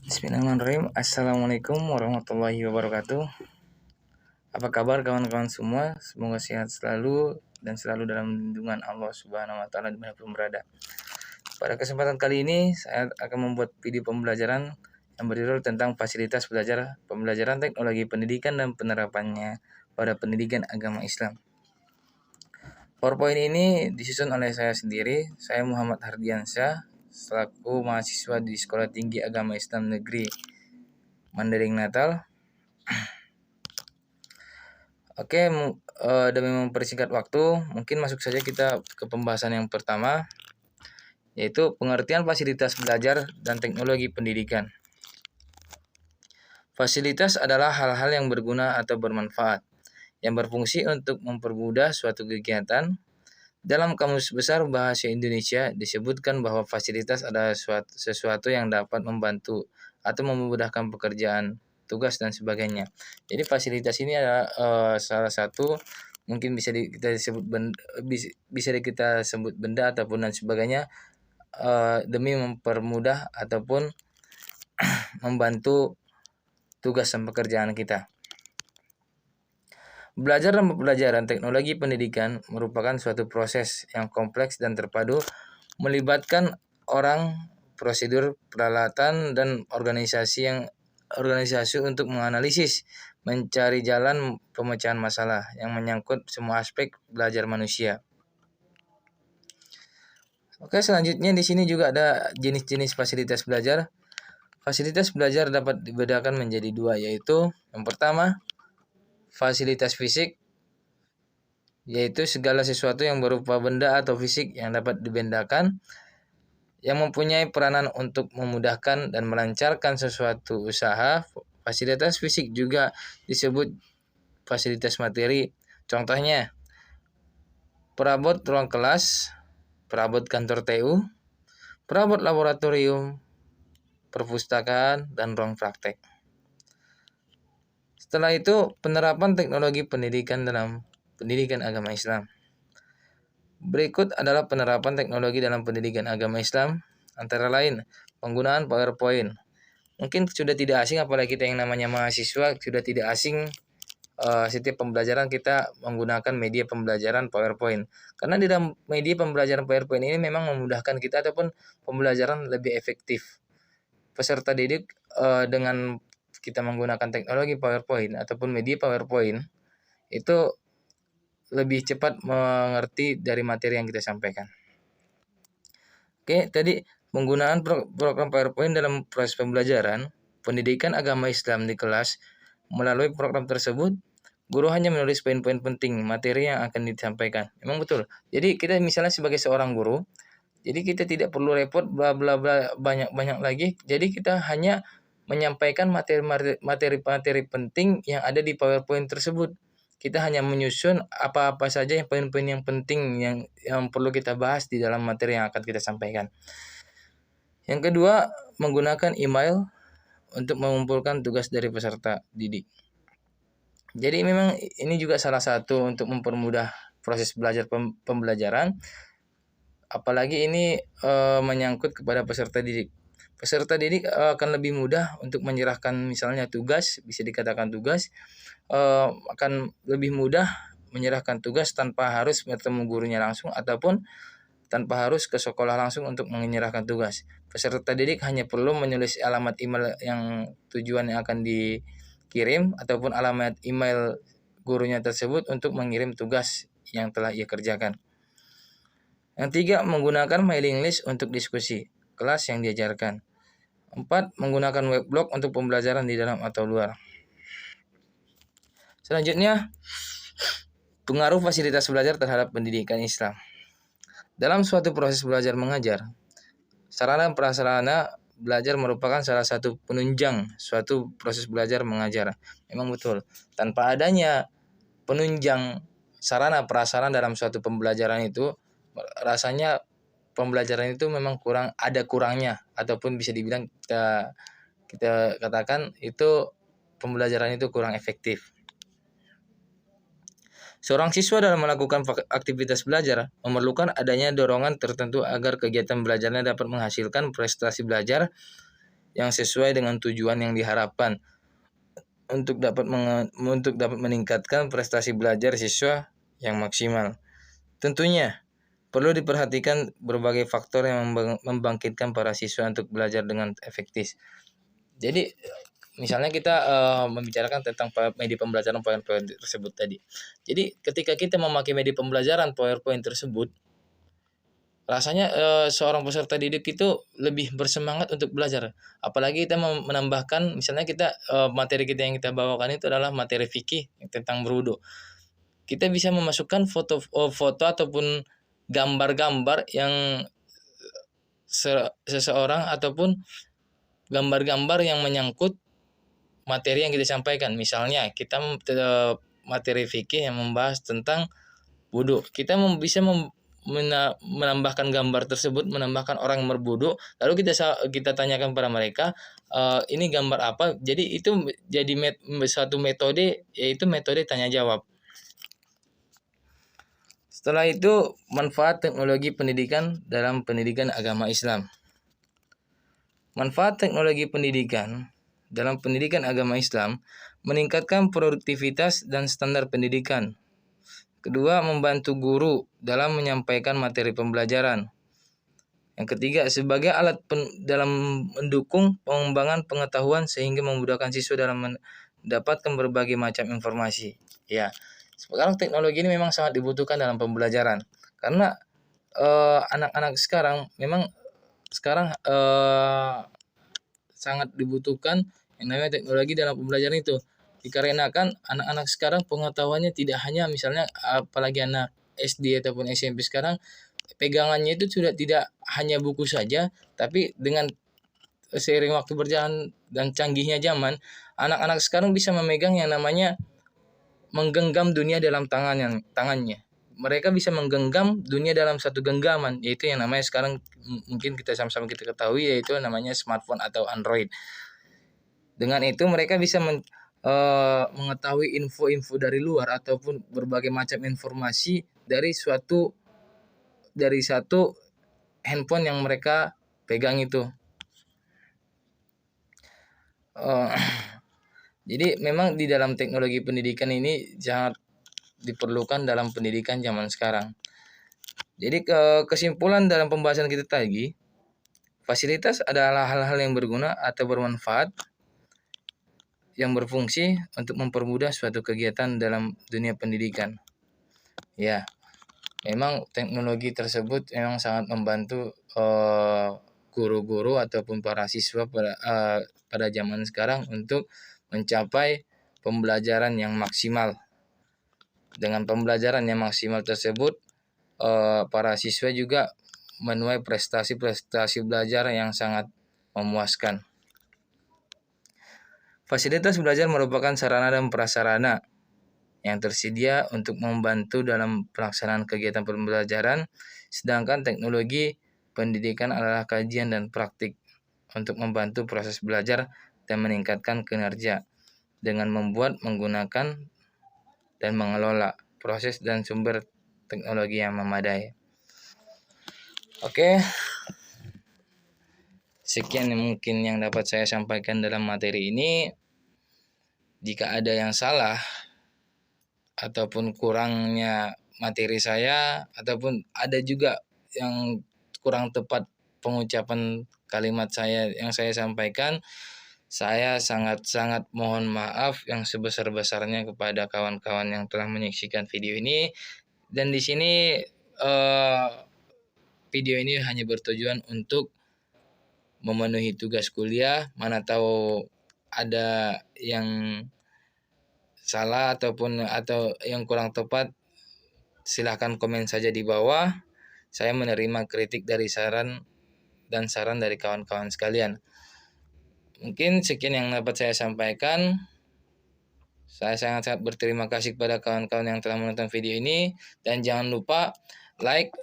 Bismillahirrahmanirrahim. Assalamualaikum warahmatullahi wabarakatuh. Apa kabar kawan-kawan semua? Semoga sehat selalu dan selalu dalam lindungan Allah Subhanahu wa taala dimanapun berada. Pada kesempatan kali ini saya akan membuat video pembelajaran yang berjudul tentang fasilitas belajar pembelajaran teknologi pendidikan dan penerapannya pada pendidikan agama Islam. PowerPoint ini disusun oleh saya sendiri, saya Muhammad Hardiansyah, selaku mahasiswa di Sekolah Tinggi Agama Islam Negeri Mandailing Natal. Oke, demi mempersingkat waktu, mungkin masuk saja kita ke pembahasan yang pertama, yaitu pengertian fasilitas belajar dan teknologi pendidikan. Fasilitas adalah hal-hal yang berguna atau bermanfaat, yang berfungsi untuk mempermudah suatu kegiatan. Dalam Kamus Besar Bahasa Indonesia disebutkan bahwa fasilitas adalah sesuatu yang dapat membantu atau memudahkan pekerjaan, tugas dan sebagainya. Jadi fasilitas ini adalah salah satu mungkin bisa kita sebut kita sebut benda ataupun dan sebagainya demi mempermudah ataupun membantu tugas dan pekerjaan kita. Belajar dan pembelajaran teknologi pendidikan merupakan suatu proses yang kompleks dan terpadu, melibatkan orang, prosedur, peralatan, dan organisasi untuk menganalisis, mencari jalan pemecahan masalah yang menyangkut semua aspek belajar manusia. Oke, selanjutnya di sini juga ada jenis-jenis fasilitas belajar. Fasilitas belajar dapat dibedakan menjadi dua, yaitu yang pertama, fasilitas fisik, yaitu segala sesuatu yang berupa benda atau fisik yang dapat dibendakan, yang mempunyai peranan untuk memudahkan dan melancarkan sesuatu usaha. Fasilitas fisik juga disebut fasilitas materi. Contohnya, perabot ruang kelas, perabot kantor TU, perabot laboratorium, perpustakaan, dan ruang praktek. Setelah itu, penerapan teknologi pendidikan dalam pendidikan agama Islam. Berikut adalah penerapan teknologi dalam pendidikan agama Islam, antara lain penggunaan PowerPoint. Mungkin sudah tidak asing, apalagi kita yang namanya mahasiswa sudah tidak asing. Setiap pembelajaran kita menggunakan media pembelajaran PowerPoint, karena di dalam media pembelajaran PowerPoint ini memang memudahkan kita ataupun pembelajaran lebih efektif. Peserta didik dengan kita menggunakan teknologi PowerPoint ataupun media PowerPoint itu lebih cepat mengerti dari materi yang kita sampaikan. Oke, tadi penggunaan program PowerPoint dalam proses pembelajaran pendidikan agama Islam di kelas. Melalui program tersebut, guru hanya menulis poin-poin penting materi yang akan disampaikan. Memang betul. Jadi kita misalnya sebagai seorang guru, jadi kita tidak perlu repot bla bla bla banyak lagi. Jadi kita hanya menyampaikan materi penting yang ada di PowerPoint tersebut. Kita hanya menyusun apa-apa saja yang poin-poin yang penting yang perlu kita bahas di dalam materi yang akan kita sampaikan. Yang kedua, menggunakan email untuk mengumpulkan tugas dari peserta didik. Jadi memang ini juga salah satu untuk mempermudah proses belajar pembelajaran. Apalagi ini menyangkut kepada peserta didik. Peserta didik akan lebih mudah untuk menyerahkan misalnya tugas, bisa dikatakan tugas, akan lebih mudah menyerahkan tugas tanpa harus bertemu gurunya langsung ataupun tanpa harus ke sekolah langsung untuk menyerahkan tugas. Peserta didik hanya perlu menulis alamat email yang tujuan yang akan dikirim ataupun alamat email gurunya tersebut untuk mengirim tugas yang telah ia kerjakan. Yang tiga, menggunakan mailing list untuk diskusi kelas yang diajarkan. 4. Menggunakan weblog untuk pembelajaran di dalam atau luar. Selanjutnya, pengaruh fasilitas belajar terhadap pendidikan Islam. Dalam suatu proses belajar mengajar, sarana prasarana belajar merupakan salah satu penunjang suatu proses belajar mengajar. Memang betul, tanpa adanya penunjang sarana prasarana dalam suatu pembelajaran itu, rasanya pembelajaran itu memang kurangnya ataupun bisa dibilang kita katakan itu pembelajaran itu kurang efektif. Seorang siswa dalam melakukan aktivitas belajar memerlukan adanya dorongan tertentu agar kegiatan belajarnya dapat menghasilkan prestasi belajar yang sesuai dengan tujuan yang diharapkan untuk dapat meningkatkan prestasi belajar siswa yang maksimal. Tentunya perlu diperhatikan berbagai faktor yang membangkitkan para siswa untuk belajar dengan efektif. Jadi misalnya kita membicarakan tentang media pembelajaran PowerPoint tersebut tadi. Jadi ketika kita memakai media pembelajaran PowerPoint tersebut, rasanya seorang peserta didik itu lebih bersemangat untuk belajar. Apalagi kita menambahkan, misalnya kita materi kita yang kita bawakan itu adalah materi fikih tentang berwudu. Kita bisa memasukkan foto ataupun gambar-gambar yang seseorang ataupun gambar-gambar yang menyangkut materi yang kita sampaikan. Misalnya kita materi fikih yang membahas tentang wudu. Kita bisa menambahkan gambar tersebut, menambahkan orang yang berwudu, lalu kita tanyakan kepada mereka, ini gambar apa? Jadi itu jadi satu metode, yaitu metode tanya jawab. Setelah itu, manfaat teknologi pendidikan dalam pendidikan agama Islam. Manfaat teknologi pendidikan dalam pendidikan agama Islam meningkatkan produktivitas dan standar pendidikan. Kedua, membantu guru dalam menyampaikan materi pembelajaran. Yang ketiga, sebagai alat dalam mendukung pengembangan pengetahuan sehingga memudahkan siswa dalam mendapatkan berbagai macam informasi. Ya, sekarang teknologi ini memang sangat dibutuhkan dalam pembelajaran karena anak-anak sekarang memang sangat dibutuhkan yang namanya teknologi dalam pembelajaran itu. Dikarenakan anak-anak sekarang pengetahuannya tidak hanya misalnya apalagi anak SD ataupun SMP sekarang pegangannya itu sudah tidak hanya buku saja, tapi dengan seiring waktu berjalan dan canggihnya zaman, anak-anak sekarang bisa memegang yang namanya menggenggam dunia dalam tangannya. Mereka bisa menggenggam dunia dalam satu genggaman, yaitu yang namanya sekarang mungkin kita sama-sama kita ketahui, yaitu namanya smartphone atau Android. Dengan itu mereka bisa mengetahui info-info dari luar ataupun berbagai macam informasi dari satu handphone yang mereka pegang itu. Jadi memang di dalam teknologi pendidikan ini sangat diperlukan dalam pendidikan zaman sekarang. Jadi kesimpulan dalam pembahasan kita tadi, fasilitas adalah hal-hal yang berguna atau bermanfaat yang berfungsi untuk mempermudah suatu kegiatan dalam dunia pendidikan. Ya, memang teknologi tersebut memang sangat membantu guru-guru ataupun para siswa pada zaman sekarang untuk mencapai pembelajaran yang maksimal. Dengan pembelajaran yang maksimal tersebut, para siswa juga menuai prestasi-prestasi belajar yang sangat memuaskan. Fasilitas belajar merupakan sarana dan prasarana yang tersedia untuk membantu dalam pelaksanaan kegiatan pembelajaran, sedangkan teknologi pendidikan adalah kajian dan praktik untuk membantu proses belajar dan meningkatkan kinerja dengan membuat, menggunakan, dan mengelola proses dan sumber teknologi yang memadai. Oke, sekian mungkin yang dapat saya sampaikan dalam materi ini. Jika ada yang salah ataupun kurangnya materi saya ataupun ada juga yang kurang tepat pengucapan kalimat saya yang saya sampaikan, saya sangat-sangat mohon maaf yang sebesar-besarnya kepada kawan-kawan yang telah menyaksikan video ini. Dan di sini video ini hanya bertujuan untuk memenuhi tugas kuliah. Mana tahu ada yang salah atau yang kurang tepat, silahkan komen saja di bawah. Saya menerima kritik dari saran dari kawan-kawan sekalian. Mungkin sekian yang dapat saya sampaikan. Saya sangat-sangat berterima kasih kepada kawan-kawan yang telah menonton video ini. Dan jangan lupa like,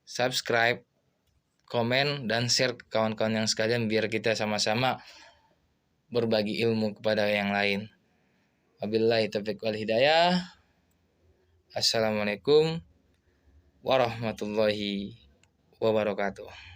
subscribe, komen, dan share ke kawan-kawan yang sekalian biar kita sama-sama berbagi ilmu kepada yang lain. Wabillahi taufiq wal hidayah. Assalamualaikum warahmatullahi wabarakatuh.